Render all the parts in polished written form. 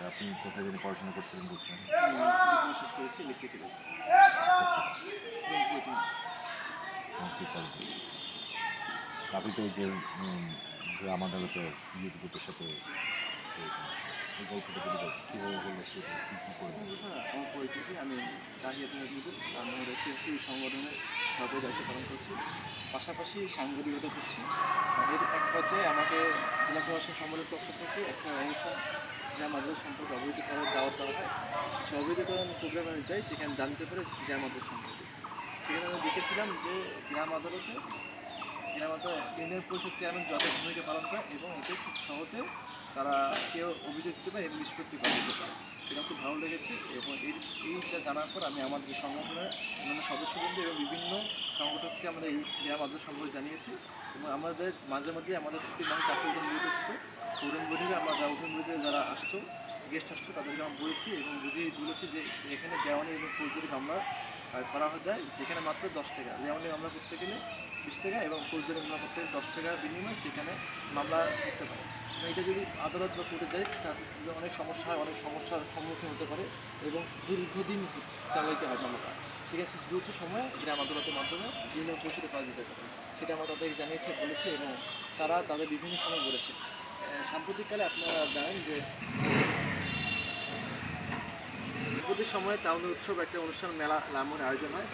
আপনি কোথায় যেন পড়াশোনা করছিলেন বলছেন? ডিগ্রি শেষ করেছি ইলেকট্রিক্যাল। সংস্কৃত কলেজে। আপনি তো এই যে গ্রাম আদালতে ইউটিউবের সাথে এই গল্পটা বলে দেন কীভাবে বললো কী কী করবেন? হ্যাঁ, আমার পরিচিতি, আমি তাহিয়াতুল নজরুল, আমি এসএসসি সংগঠনের সভাপতি দায়িত্ব পালন করছি, পাশাপাশি সাংবাদিকতা করছি। এর এক পর্যায়ে আমাকে জেলা প্রশাসন সম্মেলনের পক্ষ থেকে একটা অনুষ্ঠান গ্রাম আদালত সম্পর্কে অবহিত করার দাওয়াত দেওয়া হয়। সেই অবহিতকরণ প্রোগ্রামে আমি যাই, সেখানে জানতে পারি গ্রাম আদালত সম্পর্কে। সেখানে আমি দেখেছিলাম যে গ্রাম আদালতে ইউনিয়ন পরিষদ চেয়ারম্যান যথেষ্ট ভূমিকা পালন করে এবং এতে খুব সহজে তারা কেউ অভিযোগ দিতে পারে এবং নিষ্পত্তি করা যেতে পারে। এটা খুব ভালো লেগেছে এবং এইটা জানার পর আমি আমার যে সংগঠনের অন্যান্য সদস্যবৃন্দ এবং বিভিন্ন সংগঠককে আমরা এই গ্রাম আদালত সম্পর্কে জানিয়েছি এবং আমাদের মাঝে মাঝে আমাদের প্রতি মাসে 4টি উঠান বৈঠক হতো। উঠান বৈঠকে আমরা উঠান বৈঠকে যারা আসছো গেস্ট আসছো তাদেরকে আমরা বলেছি এবং বলেছি যে এখানে দেওয়ানি এবং ফৌজদারি মামলা করা যায়, যেখানে মাত্র 10 টাকা। দেওয়ানি মামলা করতে গেলে 20 টাকা এবং ফৌজদারি মামলা করতে গেলে 10 টাকার বিনিময়ে সেখানে মামলা করতে পারে। এটা যদি আদালত বা কোর্টে যায় তাহলে অনেক সমস্যা হয়, অনেক সমস্যার সম্মুখীন হতে পারে এবং দীর্ঘদিন চালাইতে হয় মামলাটা। সেক্ষেত্রে দ্রুত সময়ে গ্রাম আদালতের মাধ্যমে ইউনিয়ন পরিষদে পাওয়া যেতে পারে। সেটা আমরা তাদের জানিয়েছে, বলেছি এবং তারা তাদের বিভিন্ন সময় বলেছে। সাম্প্রতিককালে আপনারা জানেন যে প্রতি সময়ে টাউনের উৎসব একটা অনুষ্ঠান মেলা লামোর আয়োজন হয়।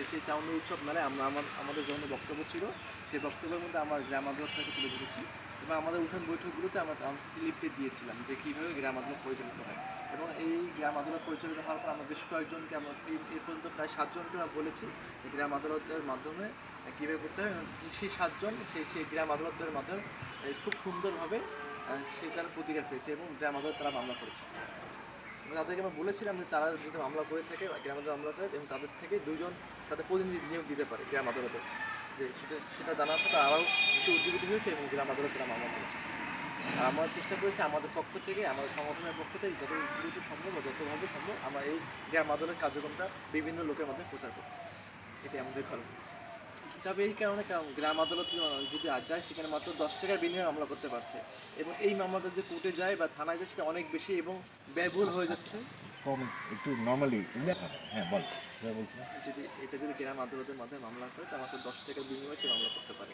সেই টাউনের উৎসব মেলায় আমরা আমাদের জন্য বক্তব্য ছিল, সেই বক্তব্যের মধ্যে আমার গ্রাম আদালতটাকে তুলে ধরেছি এবং আমাদের উঠান বৈঠকগুলোতে আমরা লিফলেট দিয়েছিলাম যে কীভাবে গ্রাম আদালত পরিচালিত হয় এবং এই গ্রাম আদালত পরিচালিত হওয়ার পর আমরা বেশ কয়েকজনকে আমরা এই পর্যন্ত প্রায় 7 জনকে আমরা বলেছি গ্রাম আদালতের মাধ্যমে কীভাবে করতে হয়। সেই 7 জন সেই গ্রাম আদালতের মাধ্যমে খুব সুন্দরভাবে সেটার প্রতিকার পেয়েছে এবং গ্রাম আদালত তারা মামলা করেছে। তাদেরকে আমরা বলেছিলাম যে তারা যদি মামলা করে থাকে গ্রাম আদালত মামলা করে এবং তাদের থেকে 2 জন তাদের প্রতিনিধি নিয়োগ দিতে পারে গ্রাম আদালতে, যে সেটা জানার পর আরও বেশি উজ্জীবিত হয়েছে এবং গ্রাম আদালত তারা মামলা করেছে। আর আমরা চেষ্টা করেছি আমাদের পক্ষ থেকে, আমাদের সংগঠনের পক্ষ থেকে যত দ্রুত সম্ভব বা যতভাবে সম্ভব আমরা এই গ্রাম আদালত কার্যক্রমটা বিভিন্ন লোকের মধ্যে প্রচার করব। এটি আমাদের কর্ম যাবে। এই কারণে গ্রাম আদালত যদি আজ যায় সেখানে মাত্র 10 টাকার বিনিময়ে মামলা করতে পারছে এবং এই মামলাটা যে কোর্টে যায় বা থানায় যায় সেটা অনেক বেশি এবং ব্যয়বহুল হয়ে যাচ্ছে। কম একটু নর্মালি হ্যাঁ বল বলছিলাম। যদি গ্রাম আদালতের মাধ্যমে মামলা করে তা মাত্র 10 টাকার বিনিময়ে সে মামলা করতে পারে।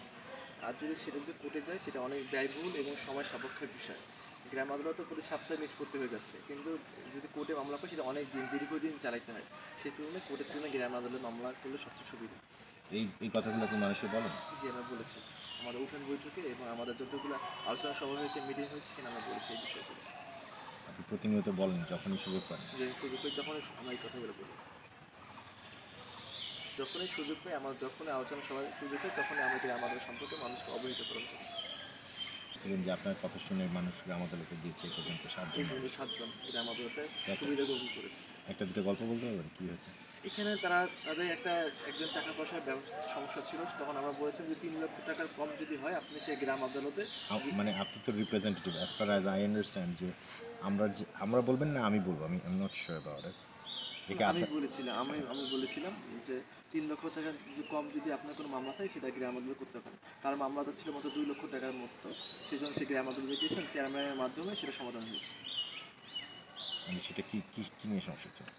আর সেটা যদি কোর্টে যায় সেটা অনেক ব্যয়বহুল এবং সময় সাপেক্ষের বিষয়। গ্রাম আদালতে প্রতি সপ্তাহে নিষ্পত্তি হয়ে যাচ্ছে, কিন্তু যদি কোর্টে মামলা করে সেটা অনেক দীর্ঘদিন চালাইতে হয়। সেই তুলনায় কোর্টের তুলনায় গ্রাম আদালতে মামলা করলে সবচেয়ে সুবিধা। এই কথাগুলো কি মানুষকে বলেন? জি, আমরা বলেছি আমাদের উঠান বৈঠকে এবং আমাদের যতগুলো আলোচনা সভা হয়েছে, মিটিং হয়েছে, সেখানে আমরা বলেছি এই বিষয়গুলো। আপনি প্রতিনিয়ত বলেন যখনই সুযোগ পান? যে সুযোগ পাই তখনই আমরা এই কথাগুলো বলি, যখনই সুযোগ পাই আমার, যখনই আলোচনা সভায় সুযোগ পাই তখনই আমাদের আমাদের সম্পর্কে মানুষকে অবহিত করা করি। ছিলেন যে আপনার কথা শুনে মানুষ গ্রাম আদালতে গিয়েছে এই পর্যন্ত 7 জন। 7 জন গ্রাম আদালতে সুবিধা গ্রহণ করেছে। একটা দুটো গল্প বলতে পারবেন কী হয়েছে? এখানে তাদের একজন টাকা পয়সার সমস্যা ছিল, তখন আমরা বলেছিলাম যে 3 লক্ষ টাকার কম যদি হয় আপনি সেই গ্রাম আদালতে, মানে আপনি তো representative as far as I understand, যে আমরা বলবেন না আমি বলবো, আমি নট শিওর অ্যাবাউট ইট। আমি বলেছিলাম যে 3 লক্ষ টাকা কম যদি আপনার কোনো মামলা থাকে সেটা গ্রাম আদালত করতে পারে। তার মামলাটা ছিল মতো 2 লক্ষ টাকার মতো, সেই জন্য সে গ্রাম আদালতে গিয়েছেন, চেয়ারম্যানের মাধ্যমে সেটা সমাধান হয়েছে। মানে সেটা কি কি কি নিয়ে সমস্যা ছিল?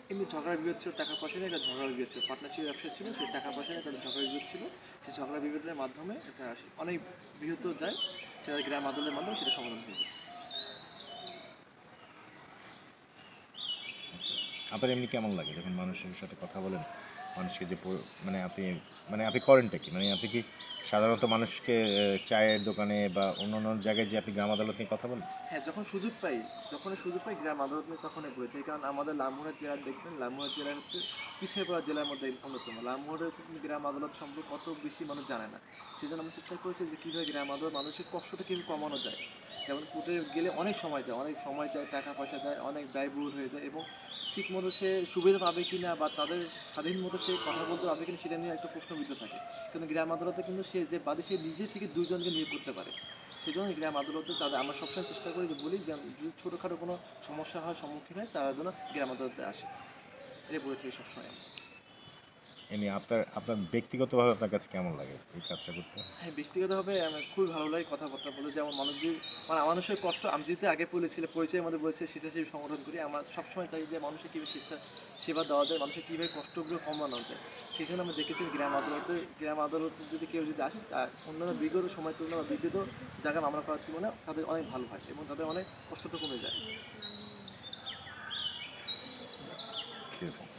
কিন্তু ঝগড়া বিভেদ ছিল, টাকা পয়সা নিয়ে একটা ঝগড়া বিভেদ ছিল, পার্টনারশিপ ব্যবসা ছিল, সেই টাকা পয়সা নিয়ে তাদের ঝগড়া বিভেদ ছিল। সেই ঝগড়া বিভেদের মাধ্যমে এটা অনেক বৃহত্তর যায়, সেটা গ্রাম আদালতের মাধ্যমে সেটা সমাধান হয়েছে। আপনার এমনি কেমন লাগে যখন মানুষের সাথে কথা বলেন? মানুষকে যে আপনি করেনটা কি? মানে আপনি কি সাধারণত মানুষকে চায়ের দোকানে বা অন্য জায়গায় যে আপনি গ্রাম আদালত নিয়ে কথা বলেন? হ্যাঁ, যখনই সুযোগ পাই গ্রাম আদালত নিয়ে তখনই বলে থাকি, কারণ আমাদের লালমোহরের জেলা দেখবেন, লালমোহরের জেলা হচ্ছে পিছিয়ে পড়া জেলার মধ্যে অন্যতম। লালমোহরের গ্রাম আদালত সম্পর্কে কত বেশি মানুষ জানে না, সেই জন্য আমি চেষ্টা করেছি যে কীভাবে গ্রাম আদালত মানুষের কষ্টটা কীভাবে কমানো যায়। যেমন কোর্টে গেলে অনেক সময় যায়, টাকা পয়সা যায়, অনেক ব্যয়বহুল হয়ে যায় এবং ঠিক মতো সে সুবিধা পাবে কি না বা তাদের স্বাধীন মতো সে কথা বলতে পারবে কিনা সেটা নিয়ে একটা প্রশ্নবিদ্ধ থাকে। কিন্তু গ্রাম আদালতে কিন্তু সে যে বাদে সে নিজে থেকে 2 জনকে নিয়োগ করতে পারে। সেই জন্য গ্রাম আদালতে আমরা সবসময় চেষ্টা করি যে বলি যে যদি ছোটোখাটো কোনো সমস্যা হয়, সম্মুখীন হয়, তারা যেন গ্রাম আদালতে আসে, এটা বলে থাকি সবসময়। এমনি আপনার আপনার ব্যক্তিগতভাবে আপনার কাছে কেমন লাগে এই কাজটা করতে? হ্যাঁ, ব্যক্তিগতভাবে আমার খুবই ভালো লাগে কথাবার্তা বলে। যেমন মানুষ যে মানে মানুষের কষ্ট আমি যেহেতু আগে বলেছিলাম, পরিচয়ের মধ্যে বলেছি স্বেচ্ছাসেবী সংগঠন করি। আমরা সবসময় চাই যে মানুষকে কীভাবে সেবা দেওয়া যায়, মানুষের কীভাবে কষ্টগুলো কমানো যায়। সেখানে আমরা দেখেছি গ্রাম আদালতে যদি কেউ যদি আসে অন্যান্য বিগত সময় তুলনায় বা বিগত জায়গায় মামলা করার তুলনায় তাদের অনেক ভালো হয় এবং তাদের অনেক কষ্টটা কমে যায়। এরকম।